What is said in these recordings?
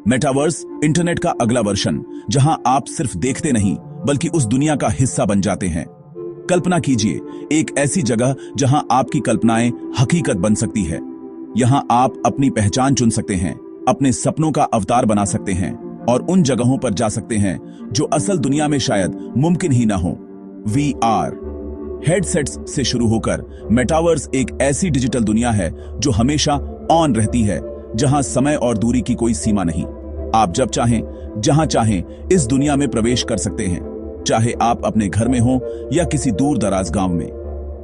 Metaverse internet का अगला version, जहां आप सिर्फ देखते नहीं बल्कि उस दुनिया का हिस्सा बन जाते हैं। कल्पना कीजिए, एक ऐसी जगह जहां आपकी कल्पनाएं हकीकत बन सकती है। यहां आप अपनी पहचान चुन सकते हैं, अपने सपनों का अवतार बना सकते हैं और उन जगहों पर जा सकते हैं जो असल दुनिया में शायद मुमकिन ही ना हो। VR हेडसेट्स से शुरू होकर मेटावर्स एक ऐसी डिजिटल दुनिया है जो हमेशा ऑन रहती है, जहां समय और दूरी की कोई सीमा नहीं। आप जब चाहें, जहां चाहें इस दुनिया में प्रवेश कर सकते हैं, चाहे आप अपने घर में हो या किसी दूर दराज गांव में।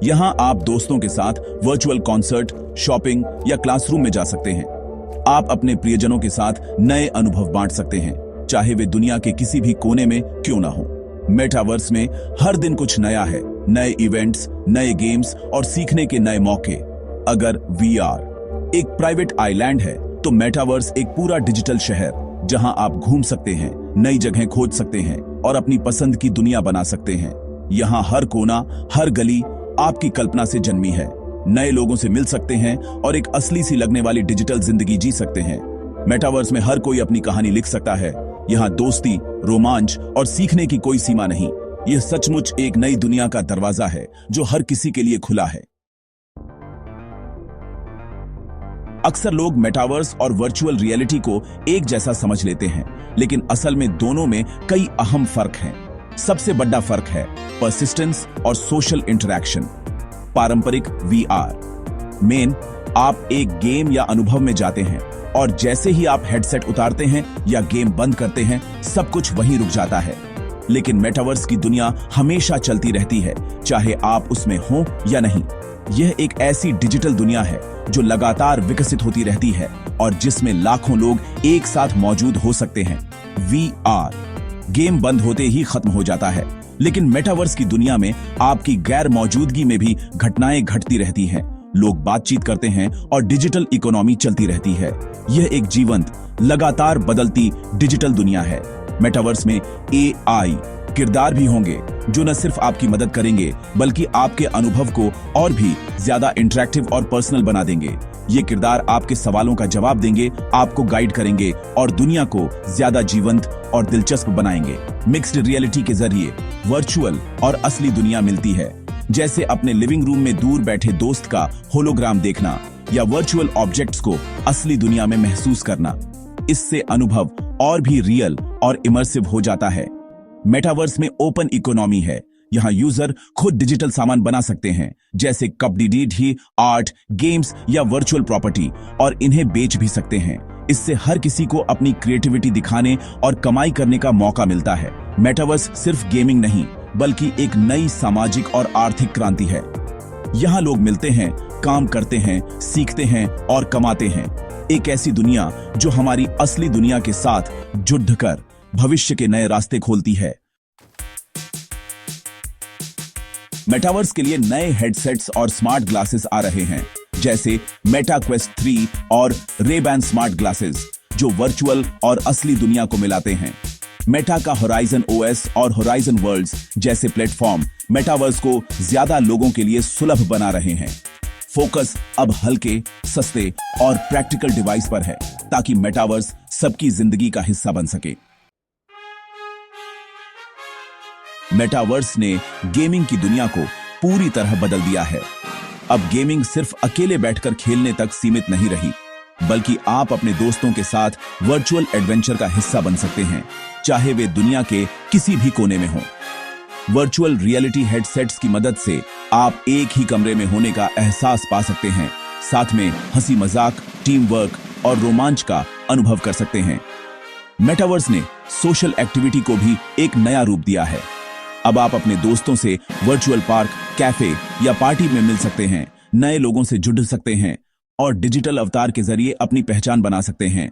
यहां आप दोस्तों के साथ वर्चुअल कॉन्सर्ट, शॉपिंग या क्लासरूम में जा सकते हैं। आप अपने प्रियजनों के साथ नए अनुभव बांट सकते हैं, चाहे वे दुनिया के किसी भी कोने में क्यों ना हो। मेटावर्स में हर दिन कुछ नया है, नए इवेंट्स, नए गेम्स और सीखने के नए मौके। अगर VR एक प्राइवेट आइलैंड है, तो मेटावर्स एक पूरा डिजिटल शहर, जहां आप घूम सकते हैं, नई जगहें खोज सकते हैं और अपनी पसंद की दुनिया बना सकते हैं। यहां हर कोना, हर गली आपकी कल्पना से जन्मी है। नए लोगों से मिल सकते हैं और एक असली सी लगने वाली डिजिटल जिंदगी जी सकते हैं। मेटावर्स में हर कोई अपनी कहानी लिख सकता है। यहां दोस्ती, रोमांच और सीखने की कोई सीमा नहीं। यह सचमुच एक नई दुनिया का दरवाजा है जो हर किसी के लिए खुला है। अक्सर लोग मेटावर्स और वर्चुअल रियलिटी को एक जैसा समझ लेते हैं, लेकिन असल में दोनों में कई अहम फर्क हैं। सबसे बड़ा फर्क है परसिस्टेंस और सोशल इंटरैक्शन। पारंपरिक VR मेन, आप एक गेम या अनुभव में जाते हैं और जैसे ही आप हेडसेट उतारते हैं या गेम बंद करते हैं, सब कुछ वहीं रुक जाता है। लेकिन मेटावर्स की दुनिया हमेशा चलती रहती है, चाहे आप उसमें हो या नहीं। यह एक ऐसी डिजिटल दुनिया है जो लगातार विकसित होती रहती है और जिसमें लाखों लोग एक साथ मौजूद हो सकते हैं। VR गेम बंद होते ही खत्म हो जाता है, लेकिन मेटावर्स की दुनिया में आपकी गैर मौजूदगी में भी घटनाएं घटती रहती हैं। लोग बातचीत करते हैं और डिजिटल इकोनॉमी चलती रहती है। यह एक जीवंत, लगातार बदलती डिजिटल दुनिया है। मेटावर्स में AI किरदार भी होंगे जो न सिर्फ आपकी मदद करेंगे बल्कि आपके अनुभव को और भी ज्यादा इंटरैक्टिव और पर्सनल बना देंगे। ये किरदार आपके सवालों का जवाब देंगे, आपको गाइड करेंगे और दुनिया को ज्यादा जीवंत और दिलचस्प बनाएंगे। मिक्स्ड रियलिटी के जरिए वर्चुअल और असली दुनिया मिलती है, जैसे अपने लिविंग रूम में दूर बैठे दोस्त का होलोग्राम देखना या वर्चुअल ऑब्जेक्ट्स को असली दुनिया में महसूस करना। इससे अनुभव और भी रियल और इमर्सिव हो जाता है। मेटावर्स में ओपन इकोनॉमी है। यहाँ यूजर खुद डिजिटल सामान बना सकते हैं, जैसे कपड़े, आर्ट, गेम्स या वर्चुअल प्रॉपर्टी, और इन्हें बेच भी सकते हैं। इससे हर किसी को अपनी क्रिएटिविटी दिखाने और कमाई करने का मौका मिलता है। मेटावर्स सिर्फ गेमिंग नहीं, बल्कि एक नई सामाजिक और आर्थिक क्रांति है। यहाँ लोग मिलते हैं, काम करते हैं, सीखते हैं और कमाते हैं। एक ऐसी दुनिया जो हमारी असली दुनिया के साथ जुड़कर भविष्य के नए रास्ते खोलती है। मेटावर्स के लिए नए हेडसेट्स और स्मार्ट ग्लासेस आ रहे हैं, जैसे मेटा क्वेस्ट 3 और रे-बैन स्मार्ट ग्लासेस, जो वर्चुअल और असली दुनिया को मिलाते हैं। मेटा का होराइजन OS और होराइजन वर्ल्ड्स जैसे प्लेटफॉर्म मेटावर्स को ज्यादा लोगों के लिए सुलभ बना रहे हैं। फोकस अब हल्के, सस्ते और प्रैक्टिकल डिवाइस पर है, ताकि मेटावर्स सबकी जिंदगी का हिस्सा बन सके। मेटावर्स ने गेमिंग की दुनिया को पूरी तरह बदल दिया है। अब गेमिंग सिर्फ अकेले बैठकर खेलने तक सीमित नहीं रही, बल्कि आप अपने दोस्तों के साथ वर्चुअल एडवेंचर का हिस्सा बन सकते हैं, चाहे वे दुनिया के किसी भी कोने में हों। वर्चुअल रियलिटी हेडसेट्स की मदद से आप एक ही कमरे में होने का एहसास पा सकते हैं, साथ में हंसी मजाक, टीम वर्क और रोमांच का अनुभव कर सकते हैं। मेटावर्स ने सोशल एक्टिविटी को भी एक नया रूप दिया है। अब आप अपने दोस्तों से वर्चुअल पार्क, कैफे या पार्टी में मिल सकते हैं, नए लोगों से जुड़ सकते हैं और डिजिटल अवतार के जरिए अपनी पहचान बना सकते हैं।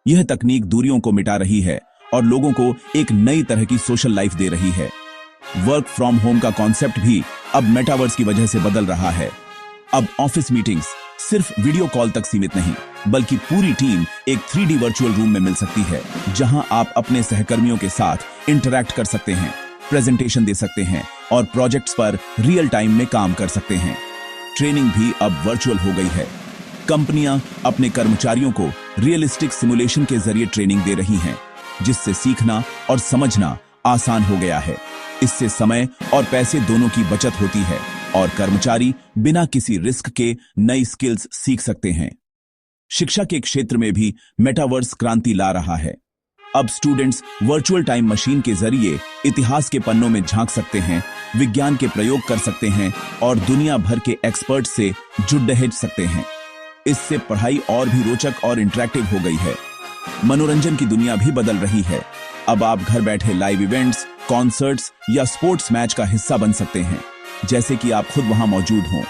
यह तकनीक दूरियों को मिटा रही है और लोगों को एक नई तरह की सोशल लाइफ दे रही है। वर्क फ्रॉम होम का कॉन्सेप्ट भी अब मेटावर्स की वजह से बदल रहा है। अब ऑफिस मीटिंग्स सिर्फ वीडियो कॉल तक सीमित नहीं, बल्कि पूरी टीम एक 3D वर्चुअल रूम में मिल सकती है, जहां आप अपने सहकर्मियों के साथ इंटरैक्ट कर सकते हैं, प्रेजेंटेशन दे सकते हैं और प्रोजेक्ट्स पर रियल टाइम में काम कर सकते हैं। ट्रेनिंग भी अब वर्चुअल हो गई है। कंपनियां अपने कर्मचारियों को रियलिस्टिक सिमुलेशन के जरिए ट्रेनिंग दे रही हैं, जिससे सीखना और समझना आसान हो गया है। इससे समय और पैसे दोनों की बचत होती है और कर्मचारी बिना किसी रिस्क के नई स्किल्स सीख सकते हैं। शिक्षा के क्षेत्र में भी मेटावर्स क्रांति ला रहा है। अब स्टूडेंट्स वर्चुअल टाइम मशीन के जरिए इतिहास के पन्नों में झांक सकते हैं, विज्ञान के प्रयोग कर सकते हैं और दुनिया भर के एक्सपर्ट से जुड़ सकते हैं। इससे पढ़ाई और भी रोचक और इंटरैक्टिव हो गई है। मनोरंजन की दुनिया भी बदल रही है। अब आप घर बैठे लाइव इवेंट्स, कॉन्सर्ट्स या स्पोर्ट्स मैच का हिस्सा बन सकते हैं, जैसे कि आप खुद वहां मौजूद हों।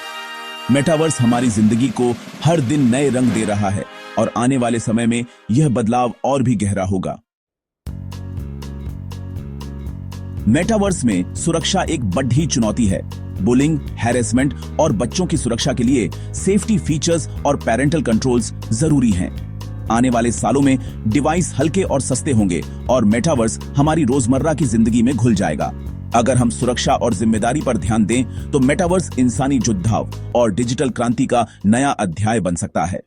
मेटावर्स हमारी जिंदगी को हर दिन नए रंग दे रहा है और आने वाले समय में यह बदलाव और भी गहरा होगा। मेटावर्स में सुरक्षा एक बड़ी चुनौती है। बुलिंग, हैरेसमेंट और बच्चों की सुरक्षा के लिए सेफ्टी फीचर्स और पेरेंटल कंट्रोल्स जरूरी हैं। आने वाले सालों में डिवाइस हल्के और सस्ते होंगे और मेटावर्स हमारी रोजमर्रा की जिंदगी में घुल जाएगा। अगर हम सुरक्षा और जिम्मेदारी पर ध्यान दें तो मेटावर्स इंसानी जुड़ाव और डिजिटल क्रांति का नया अध्याय बन सकता है।